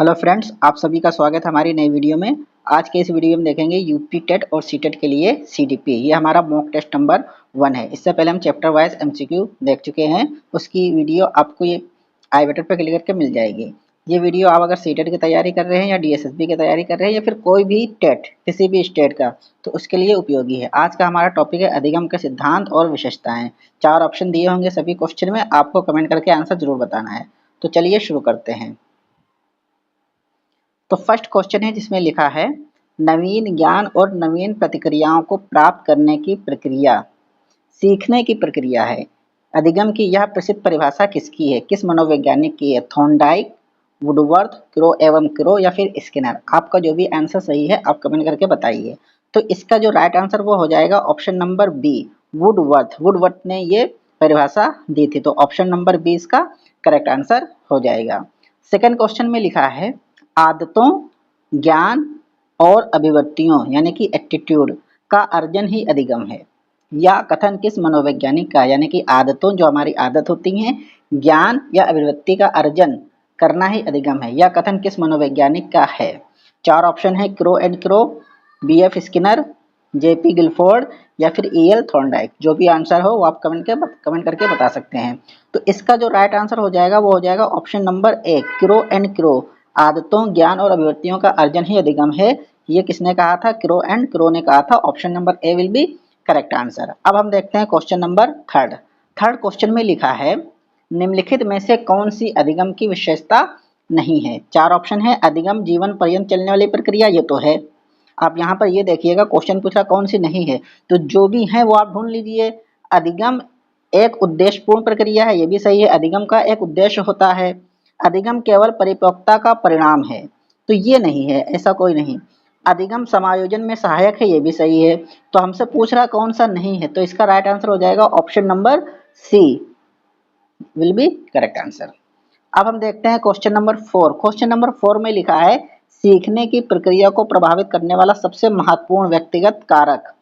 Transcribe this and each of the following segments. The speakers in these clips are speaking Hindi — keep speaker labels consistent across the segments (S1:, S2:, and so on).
S1: हेलो फ्रेंड्स, आप सभी का स्वागत है हमारी नई वीडियो में। आज के इस वीडियो में देखेंगे यूपी टेट और सीटेट के लिए सीडीपी। ये हमारा मॉक टेस्ट नंबर 1 है। इससे पहले हम चैप्टर वाइज एमसीक्यू देख चुके हैं। उसकी वीडियो आपको ये आई बटन पर क्लिक करके मिल जाएगी। ये वीडियो आप अगर सीटेट की तैयारी कर रहे हैं या डीएसएसबी की तैयारी कर रहे हैं या फिर कोई भी टेट किसी भी स्टेट का, तो उसके लिए उपयोगी है। आज का हमारा टॉपिक है अधिगम के सिद्धांत और विशेषताएं। 4 ऑप्शन दिए होंगे सभी क्वेश्चन में, आपको कमेंट करके आंसर जरूर बताना है। तो चलिए शुरू करते हैं। तो फर्स्ट क्वेश्चन है जिसमें लिखा है नवीन ज्ञान और नवीन प्रतिक्रियाओं को प्राप्त करने की प्रक्रिया सीखने की प्रक्रिया है। अधिगम की यह प्रसिद्ध परिभाषा किसकी है? किस मनोवैज्ञानिक की है? थॉर्नडाइक, वुडवर्थ, क्रो एवं क्रो या फिर स्किनर? आपका जो भी आंसर सही है आप कमेंट करके बताइए। तो इसका जो राइट आंसर वो हो जाएगा option number B, Woodworth. Woodworth ने ये परिभाषा दी थी, तो ऑप्शन नंबर बी इसका करेक्ट आंसर हो जाएगा। सेकंड क्वेश्चन में लिखा है आदतों, ज्ञान और अभिव्यक्तियों यानी कि एटीट्यूड का अर्जन ही अधिगम है। यह कथन किस मनोवैज्ञानिक का, यानी कि आदतों जो हमारी आदत होती हैं, ज्ञान या अभिव्यक्ति का अर्जन करना ही अधिगम है। यह कथन किस मनोवैज्ञानिक का है? 4 ऑप्शन है, Crow and Crow, BF Skinner, JP Guilford या फिर ईएल थॉर्नडाइक। जो भी आंसर हो वो आप कमेंट करके बता सकते हैं। तो इसका जो राइट आंसर हो जाएगा वो हो जाएगा option number A, crow and crow. आदतों, ज्ञान और अभिव्यक्तियों का अर्जन ही अधिगम है। ये किसने कहा था? क्रो एंड क्रो ने कहा था। Option number A will be correct answer. अब हम देखते हैं क्वेश्चन नंबर थर्ड। क्वेश्चन में लिखा है निम्नलिखित में से कौन सी अधिगम की विशेषता नहीं है? 4 ऑप्शन है। अधिगम जीवन पर्यंत चलने वाली प्रक्रिया, ये तो है। आप यहाँ पर ये देखिएगा क्वेश्चन पूछा कौन सी नहीं है, तो जो भी है वो आप ढूंढ लीजिए। अधिगम एक उद्देश्यपूर्ण प्रक्रिया है, ये भी सही है। अधिगम का एक उद्देश्य होता है। अधिगम केवल परिपक्वता का परिणाम है, तो ये नहीं है, ऐसा कोई नहीं। अधिगम समायोजन में सहायक है, ये भी सही है। तो हमसे पूछ रहा कौन सा नहीं है, तो इसका राइट आंसर हो जाएगा option number C will be correct answer. अब हम देखते हैं क्वेश्चन नंबर 4। क्वेश्चन नंबर 4 में लिखा है सीखने की प्रक्रिया को प्रभावित करने वाला सबसे महत्वपूर्ण व्यक्तिगत कारक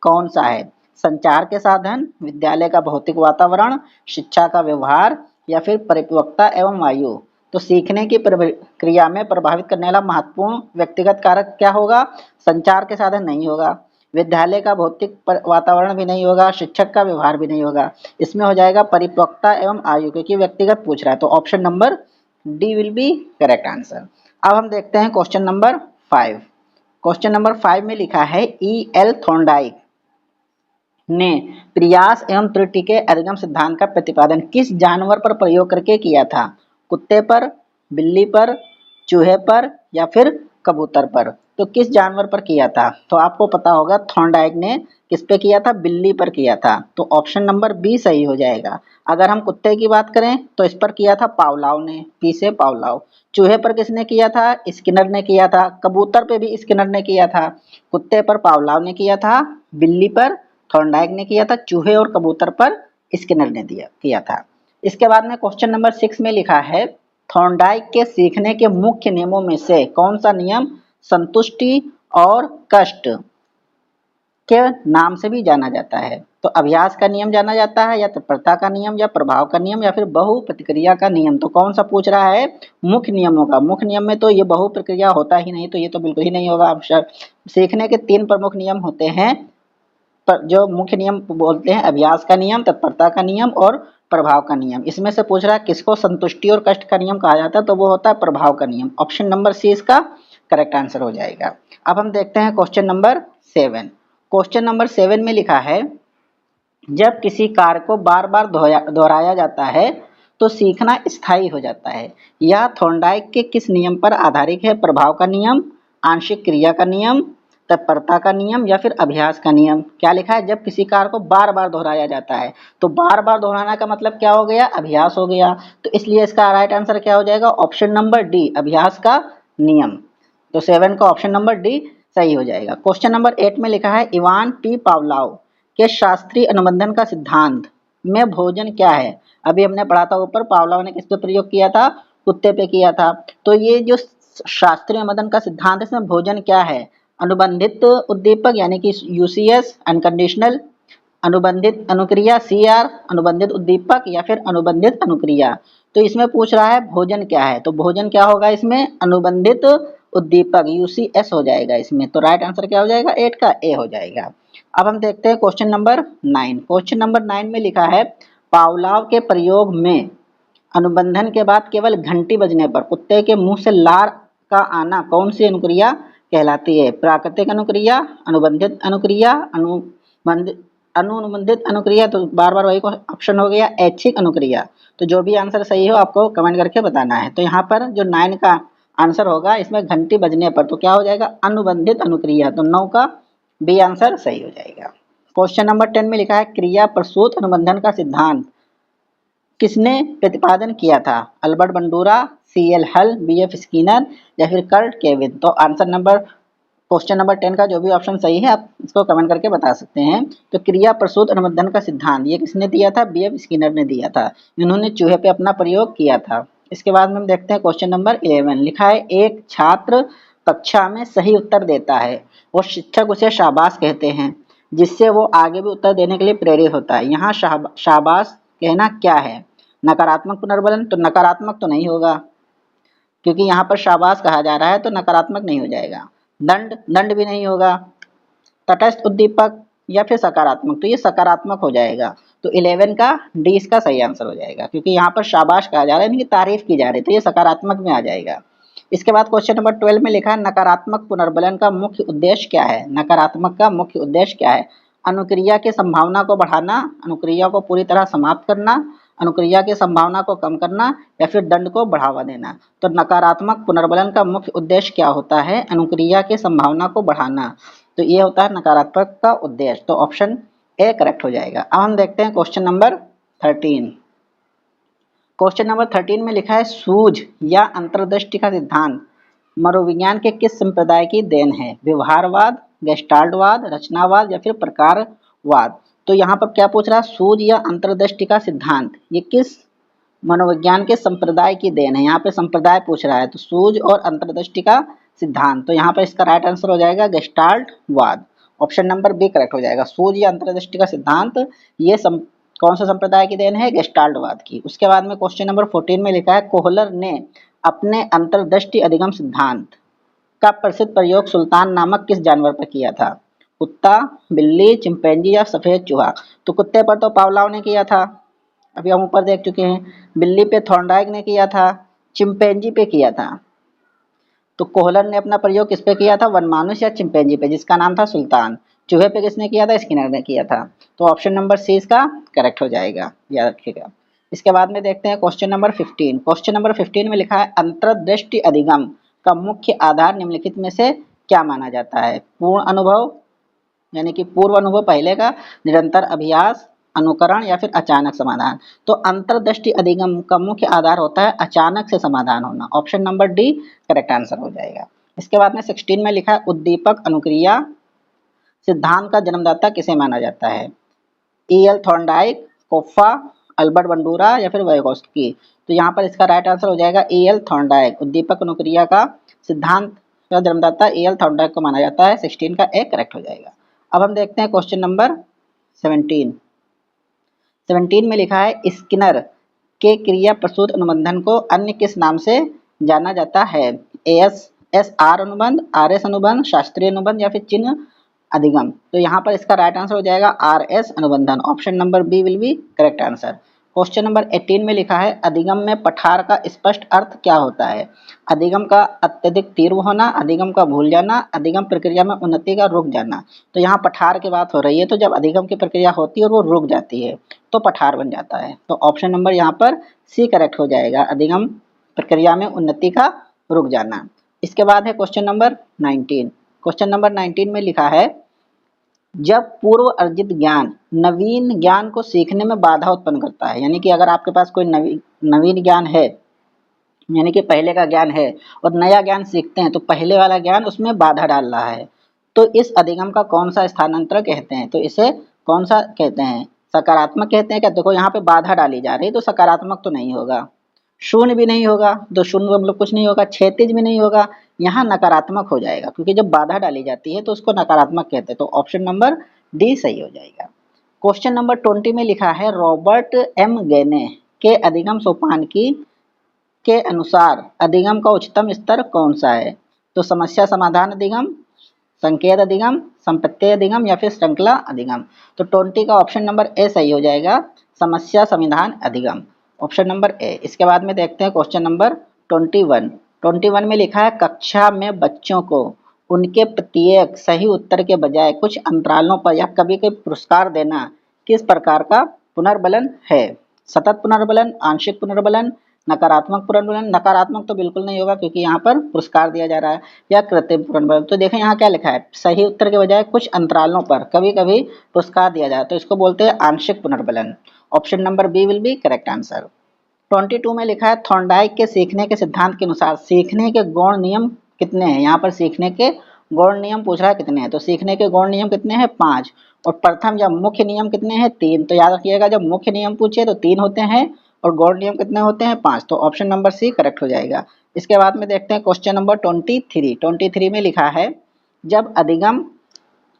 S1: कौन सा है? संचार के साधन, विद्यालय का भौतिक वातावरण, शिक्षा का व्यवहार या फिर परिपक्वता एवं आयु? तो सीखने की प्रक्रिया में प्रभावित करने वाला महत्वपूर्ण व्यक्तिगत कारक क्या होगा? संचार के साधन नहीं होगा, विद्यालय का भौतिक वातावरण भी नहीं होगा, शिक्षक का व्यवहार भी नहीं होगा। इसमें हो जाएगा परिपक्वता एवं आयु, क्योंकि व्यक्तिगत पूछ रहा है। तो option number D will be correct answer. अब हम देखते हैं क्वेश्चन नंबर 5। क्वेश्चन नंबर 5 में लिखा है ई एल थॉर्नडाइक ने प्रयास एवं त्रुटि के अधिगम सिद्धांत का प्रतिपादन किस जानवर पर प्रयोग करके किया था? कुत्ते पर, बिल्ली पर, चूहे पर या फिर कबूतर पर? तो किस जानवर पर किया था? तो आपको पता होगा थॉर्नडाइक ने किस पे किया था? बिल्ली पर किया था। तो ऑप्शन नंबर बी सही हो जाएगा। अगर हम कुत्ते की बात करें तो इस पर किया था पावलाव ने, पी से पावलाव। चूहे पर किसने किया था? स्किनर ने किया था। कबूतर पे भी स्किनर ने किया था। कुत्ते पर पावलाव ने किया था, बिल्ली पर थॉर्नडाइक ने किया था, चूहे और कबूतर पर स्किनर ने किया था। इसके बाद में क्वेश्चन नंबर 6 में लिखा है थॉर्नडाइक के सीखने के मुख्य नियमों में से कौन सा नियम संतुष्टि और कष्ट के नाम से भी जाना जाता है? तो अभ्यास का नियम जाना जाता है, या तत्परता का नियम, या प्रभाव का नियम, या फिर बहु प्रतिक्रिया का नियम? तो कौन सा पूछ रहा है? मुख्य नियमों का। मुख्य नियम में तो ये बहु प्रक्रिया होता ही नहीं, तो ये तो बिल्कुल ही नहीं होगा आंसर। सीखने के 3 प्रमुख नियम होते हैं, पर जो मुख्य नियम बोलते हैं अभ्यास का नियम, तत्परता का नियम और प्रभाव का नियम। इसमें से पूछ रहा है किसको संतुष्टि और कष्ट का नियम कहा जाता है? तो वो होता है प्रभाव का नियम। ऑप्शन नंबर सी इसका करेक्ट आंसर हो जाएगा। अब हम देखते हैं क्वेश्चन नंबर 7। क्वेश्चन नंबर 7 में लिखा है जब किसी कार्य को बार बार दोहराया जाता है तो सीखना स्थायी हो जाता है। यह थॉर्नडाइक के किस नियम पर आधारित है? प्रभाव का नियम, आंशिक क्रिया का नियम, तत्परता का नियम या फिर अभ्यास का नियम? क्या लिखा है? जब किसी कार्य को बार बार दोहराया जाता है, तो बार बार दोहराना का मतलब क्या हो गया? अभ्यास हो गया। तो इसलिए इसका राइट आंसर क्या हो जाएगा? ऑप्शन नंबर डी, अभ्यास का नियम। तो 7 का ऑप्शन नंबर डी सही हो जाएगा। क्वेश्चन नंबर 8 में लिखा है इवान पी पावलाव के शास्त्रीय अनुबंधन का सिद्धांत में भोजन क्या है? अभी हमने पढ़ा था ऊपर, पावलाव ने किस पे प्रयोग किया था? कुत्ते पे किया था। तो ये जो शास्त्रीय अनुबंधन का सिद्धांत है इसमें भोजन क्या है? अनुबंधित उद्दीपक यानी कि यूसीएस, अनकंडीशनल, अनुबंधित अनुक्रिया सीआर, अनुबंधित उद्दीपक या फिर अनुबंधित अनुक्रिया? तो इसमें पूछ रहा है भोजन क्या है, तो भोजन क्या होगा इसमें, अनुबंधित उद्दीपक, यूसीएस हो जाएगा इसमें। तो राइट आंसर क्या हो जाएगा, 8 का ए हो जाएगा। अब हम देखते हैं क्वेश्चन नंबर 9। क्वेश्चन नंबर 9 में लिखा है पावलाव के प्रयोग में अनुबंधन के बाद केवल घंटी बजने पर कुत्ते के मुंह से लार का आना कौन सी अनुक्रिया कहलाती है, प्राकृतिक अनुक्रिया, अनुबंधित अनुक्रिया, अनुबंधित अनुक्रिया, तो बार बार वही ऑप्शन हो गया, ऐच्छिक अनुक्रिया। तो जो भी आंसर सही हो आपको कमेंट करके बताना है। तो यहाँ पर जो 9 का आंसर होगा इसमें घंटी बजने पर, तो क्या हो जाएगा, अनुबंधित अनुक्रिया। तो 9 का बी आंसर सही हो जाएगा। क्वेश्चन नंबर 10 में लिखा है क्रिया प्रसूत अनुबंधन का सिद्धांत किसने प्रतिपादन किया था, अल्बर्ट बंडूरा, सीएल हल, बीएफ स्किनर या फिर कर्ट केविन। तो आंसर नंबर क्वेश्चन नंबर 10 का जो भी ऑप्शन सही है आप इसको कमेंट करके बता सकते हैं। तो क्रिया प्रसूत अनुबंधन का सिद्धांत ये किसने दिया था, बीएफ स्किनर ने दिया था। इन्होंने चूहे पे अपना प्रयोग किया था। इसके बाद में हम देखते हैं क्वेश्चन नंबर 11। लिखा है एक छात्र कक्षा में सही उत्तर देता है और शिक्षक उसे शाबाश कहते हैं, जिससे वो आगे भी उत्तर देने के लिए प्रेरित होता है। यहाँ शाबाश कहना क्या है, नकारात्मक पुनर्बलन, तो नकारात्मक तो नहीं होगा क्योंकि यहाँ पर शाबाश कहा जा रहा है, तो नकारात्मक नहीं हो जाएगा। दंड भी नहीं होगा। तटस्थ उद्दीपक या फिर सकारात्मक, तो ये सकारात्मक हो जाएगा। तो 11 का डी इसका सही आंसर हो जाएगा, क्योंकि यहाँ पर शाबाश कहा जा रहा है, इनकी तारीफ की जा रही है, तो ये सकारात्मक में आ जाएगा। इसके बाद क्वेश्चन नंबर 12 में लिखा है नकारात्मक पुनर्बलन का मुख्य उद्देश्य क्या है, नकारात्मक का मुख्य उद्देश्य क्या है, अनुक्रिया की संभावना को बढ़ाना, अनुक्रिया को पूरी तरह समाप्त करना, अनुक्रिया की संभावना को कम करना या फिर दंड को बढ़ावा देना। तो नकारात्मक पुनर्बलन का मुख्य उद्देश्य क्या होता है, अनुक्रिया की संभावना को बढ़ाना। तो ये होता है नकारात्मक का उद्देश्य। तो ऑप्शन ए करेक्ट हो जाएगा। अब हम देखते हैं क्वेश्चन नंबर 13। क्वेश्चन नंबर 13 में लिखा है सूझ या अंतर्दृष्टि का सिद्धांत मनोविज्ञान के किस संप्रदाय की देन है, व्यवहारवाद, गेस्टाल्टवाद, रचनावाद या फिर प्रकारवाद। तो यहाँ पर क्या पूछ रहा है, सूझ या अंतर्दृष्टि का सिद्धांत ये किस मनोविज्ञान के संप्रदाय की देन है। यहाँ पे संप्रदाय पूछ रहा है, तो सूझ और अंतर्दृष्टि का सिद्धांत, तो यहाँ पर इसका राइट आंसर हो जाएगा गेस्टाल्टवाद। ऑप्शन नंबर बी करेक्ट हो जाएगा। सूझ या अंतर्दृष्टि का सिद्धांत ये कौन सा संप्रदाय की देन है, गेस्टाल्टवाद की। उसके बाद में क्वेश्चन नंबर 14 में लिखा है कोहलर ने अपने अंतर्दृष्टि अधिगम सिद्धांत का प्रसिद्ध प्रयोग सुल्तान नामक किस जानवर पर किया था, कुत्ता, बिल्ली, चिंपैंजी या सफेद चूहा। तो कुत्ते पर तो पावलाव ने किया था, अभी हम ऊपर देख चुके हैं। बिल्ली पे थॉर्नडाइक ने किया था, चिंपैंजी पे किया था। तो कोहलर ने अपना प्रयोग किस पे किया था, वनमानुष या चिंपैंजी पे, जिसका नाम था सुल्तान। चूहे पे किसने किया था, स्किनर ने किया था। तो ऑप्शन नंबर सी इसका करेक्ट हो जाएगा, याद रखिएगा। इसके बाद में देखते हैं क्वेश्चन नंबर 15। क्वेश्चन नंबर 15 में लिखा है अंतर्दृष्टि अधिगम का मुख्य आधार निम्नलिखित में से क्या माना जाता है, पूर्ण अनुभव यानी कि पूर्व अनुभव पहले का, निरंतर अभ्यास, अनुकरण या फिर अचानक समाधान। तो अंतर्दृष्टि अधिगम का मुख्य आधार होता है अचानक से समाधान होना। Option number D correct answer हो जाएगा। इसके बाद में 16 में लिखा है उद्दीपक अनुक्रिया सिद्धांत का जन्मदाता किसे माना जाता है, E.L. थॉर्नडाइक, कोफ्फा, अल्बर्ट बंडूरा या फिर वाइगोत्स्की। तो यहाँ पर इसका राइट आंसर हो जाएगा E.L. थॉर्नडाइक। उद्दीपक अनुक्रिया का सिद्धांत का जन्मदाता E.L. थॉर्नडाइक को माना जाता है। 16 का ए करेक्ट हो जाएगा। अब हम देखते हैं क्वेश्चन नंबर 17। 17 में लिखा है स्किनर के क्रिया प्रसूत अनुबंधन को अन्य किस नाम से जाना जाता है, ASSR अनुबंध, RS अनुबंध, शास्त्रीय अनुबंध या फिर चिन्ह अधिगम। तो यहाँ पर इसका राइट आंसर हो जाएगा RS अनुबंधन। Option number B will be correct answer. Question number 18 में लिखा है अधिगम में पठार का स्पष्ट अर्थ क्या होता है, अधिगम का अत्यधिक तीव्र होना, अधिगम का भूल जाना, अधिगम प्रक्रिया में उन्नति का रुक जाना। तो यहाँ पठार की बात हो रही है, तो जब अधिगम की प्रक्रिया होती है और वो रुक जाती है तो पठार बन जाता है। तो ऑप्शन नंबर यहाँ पर सी करेक्ट हो जाएगा, अधिगम प्रक्रिया में उन्नति का रुक जाना। इसके बाद है क्वेश्चन नंबर 19। क्वेश्चन नंबर 19 में लिखा है जब पूर्व अर्जित ज्ञान नवीन ज्ञान को सीखने में बाधा उत्पन्न करता है, यानी कि अगर आपके पास कोई नवीन ज्ञान है, यानी कि पहले का ज्ञान है और नया ज्ञान सीखते हैं, तो पहले वाला ज्ञान उसमें बाधा डाल रहा है, तो इस अधिगम का कौन सा स्थानांतरण कहते हैं। तो इसे कौन सा कहते हैं, सकारात्मक कहते हैं क्या। देखो यहाँ पे बाधा डाली जा रही है, तो सकारात्मक तो नहीं होगा, शून्य भी नहीं होगा, तो शून्य मतलब कुछ नहीं होगा, क्षैतिज भी नहीं होगा, यहाँ नकारात्मक हो जाएगा, क्योंकि जब बाधा डाली जाती है तो उसको नकारात्मक कहते हैं। तो ऑप्शन नंबर डी सही हो जाएगा। क्वेश्चन नंबर 20 में लिखा है रॉबर्ट एम गेने के अधिगम सोपान के अनुसार अधिगम का उच्चतम स्तर कौन सा है? तो समस्या समाधान अधिगम, संकेत अधिगम, संपत्ति अधिगम या फिर श्रृंखला अधिगम। तो 20 का ऑप्शन नंबर ए सही हो जाएगा, समस्या समाधान अधिगम, ऑप्शन नंबर ए। इसके बाद में देखते हैं क्वेश्चन नंबर 21। 21 में लिखा है कक्षा में बच्चों को उनके प्रत्येक सही उत्तर के बजाय कुछ अंतरालों पर या कभी कभी पुरस्कार देना किस प्रकार का पुनर्बलन है? सतत पुनर्बलन, आंशिक पुनर्बलन, नकारात्मक पुनर्बलन। नकारात्मक तो बिल्कुल नहीं होगा क्योंकि यहाँ पर पुरस्कार दिया जा रहा है, या कृत्रिम पुनर्बलन। तो देखें यहाँ क्या लिखा है, सही उत्तर के बजाय कुछ अंतरालों पर कभी कभी पुरस्कार दिया जाए, तो इसको बोलते हैं आंशिक पुनर्बलन। Option number B will be correct answer. 22 में लिखा है थॉर्नडाइक के सीखने के सिद्धांत के अनुसार सीखने के गौण नियम कितने हैं? यहाँ पर सीखने के गौण नियम पूछ रहा है कितने हैं, तो सीखने के गौण नियम कितने हैं? 5। और प्रथम या मुख्य नियम कितने हैं? 3। तो याद रखिएगा जब मुख्य नियम पूछे तो 3 होते हैं और गौण नियम कितने होते हैं? 5। तो ऑप्शन नंबर सी करेक्ट हो जाएगा। इसके बाद में देखते हैं क्वेश्चन नंबर 23। 23 में लिखा है जब अधिगम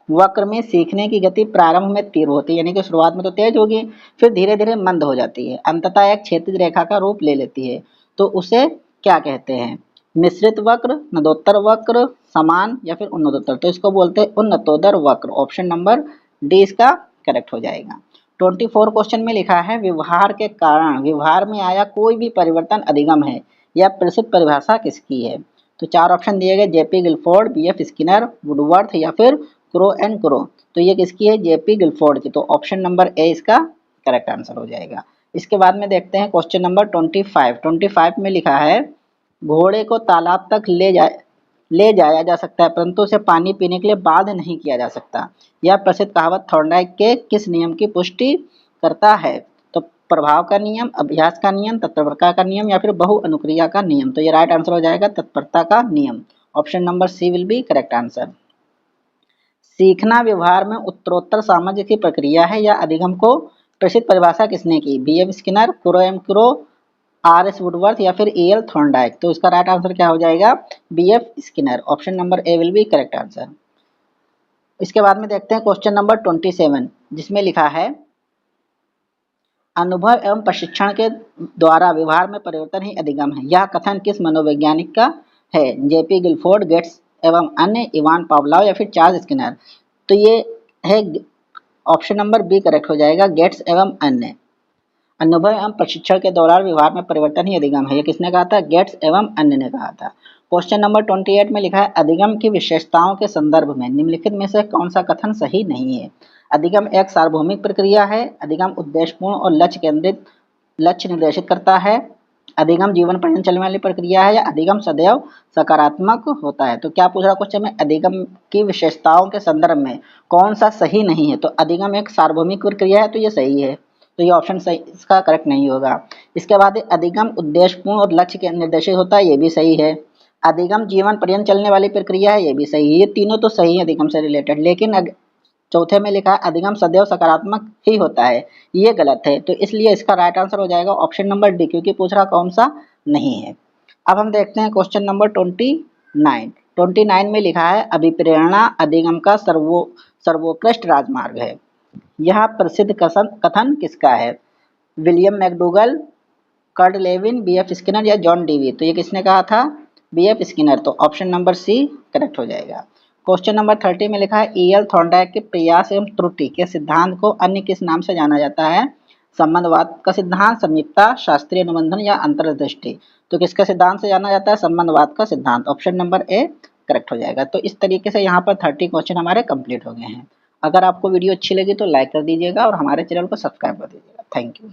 S1: वक्र में सीखने की गति प्रारंभ में तीव्र होती है, यानी कि शुरुआत में तो तेज होगी, फिर धीरे धीरे मंद हो जाती है, अंततः एक क्षैतिज रेखा का रूप ले लेती है, तो उसे क्या कहते हैं? मिश्रित वक्र, नदोत्तर वक्र, समान या फिर उन्नतोत्तर। तो इसको बोलते हैं उन्नतोदर वक्र, ऑप्शन नंबर डी इसका करेक्ट हो जाएगा। 24 क्वेश्चन में लिखा है व्यवहार के कारण व्यवहार में आया कोई भी परिवर्तन अधिगम है, यह प्रसिद्ध परिभाषा किसकी है? तो 4 ऑप्शन दिए गए, JP Guilford, BF Skinner, Woodworth या फिर क्रो एंड क्रो। तो ये किसकी है? जेपी गिलफोर्ड की। तो ऑप्शन नंबर ए इसका करेक्ट आंसर हो जाएगा। इसके बाद में देखते हैं क्वेश्चन नंबर 25। 25 में लिखा है घोड़े को तालाब तक ले जाया जा सकता है परंतु उसे पानी पीने के लिए बाध्य नहीं किया जा सकता। यह प्रसिद्ध कहावत थॉर्नडाइक के किस नियम की पुष्टि करता है? तो प्रभाव का नियम, अभ्यास का नियम, तत्परता का नियम या फिर बहु अनुक्रिया का नियम। तो ये राइट आंसर हो जाएगा तत्परता का नियम, option number C will be correct answer. सीखना व्यवहार में उत्तरोत्तर सामंजस्य की प्रक्रिया है या अधिगम को प्रसिद्ध परिभाषा किसने की? BF Skinner, Crow M Crow, RS. Woodworth या फिर ए.एल. थॉर्नडाइक। तो इसका राइट आंसर क्या हो जाएगा? BF Skinner, option number A will be correct answer. इसके बाद में देखते हैं क्वेश्चन नंबर 27 जिसमें लिखा है अनुभव एवं प्रशिक्षण के द्वारा व्यवहार में परिवर्तन ही अधिगम है, यह कथन किस मनोवैज्ञानिक का है? जेपी गिलफोर्ड, गेट्स एवं अन्य, इवान पावलोव या फिर चार्ल्स स्किनर। तो ये है ऑप्शन नंबर बी करेक्ट हो जाएगा, गेट्स एवं अन्य। अनुभव एवं प्रशिक्षण के दौरान व्यवहार में परिवर्तन ही अधिगम है, ये किसने कहा था? गेट्स एवं अन्य ने कहा था। क्वेश्चन नंबर 28 में लिखा है अधिगम की विशेषताओं के संदर्भ में निम्नलिखित में से कौन सा कथन सही नहीं है? अधिगम एक सार्वभौमिक प्रक्रिया है, अधिगम उद्देश्यपूर्ण और लक्ष्य निर्देशित करता है, अधिगम जीवन पर्यंत चलने वाली प्रक्रिया है, या अधिगम सदैव सकारात्मक होता है। तो क्या पूछ रहा क्वेश्चन में? अधिगम की विशेषताओं के संदर्भ में कौन सा सही नहीं है? तो अधिगम एक सार्वभौमिक प्रक्रिया है, तो ये सही है, तो ये ऑप्शन सही इसका करेक्ट नहीं होगा। इसके बाद अधिगम उद्देश्यपूर्ण और लक्ष्य के निर्देशित होता है, ये भी सही है। अधिगम जीवन पर्यंत चलने वाली प्रक्रिया है, ये भी सही है। ये तीनों तो सही है अधिगम से रिलेटेड, लेकिन चौथे में लिखा है अधिगम सदैव सकारात्मक ही होता है, ये गलत है। तो इसलिए इसका राइट आंसर हो जाएगा ऑप्शन नंबर डी, क्योंकि पूछ रहा कौन सा नहीं है। अब हम देखते हैं क्वेश्चन नंबर 29। 29 में लिखा है अभिप्रेरणा अधिगम का सर्वोत्कृष्ट राजमार्ग है, यह प्रसिद्ध कथन किसका है? William McDougall, Kurt Lewin, BF Skinner या जॉन डीवी। तो ये किसने कहा था? BF Skinner. तो ऑप्शन नंबर सी करेक्ट हो जाएगा। क्वेश्चन नंबर 30 में लिखा है ई.एल. थॉर्नडाइक के प्रयास एवं त्रुटि के सिद्धांत को अन्य किस नाम से जाना जाता है? संबंधवाद का सिद्धांत, समीपता, शास्त्रीय अनुबंधन या अंतर्दृष्टि। तो किसके सिद्धांत से जाना जाता है? संबंधवाद का सिद्धांत, ऑप्शन नंबर ए करेक्ट हो जाएगा। तो इस तरीके से यहाँ पर 30 क्वेश्चन हमारे कंप्लीट हो गए हैं। अगर आपको वीडियो अच्छी लगी तो लाइक कर दीजिएगा और हमारे चैनल को सब्सक्राइब कर दीजिएगा। Thank you.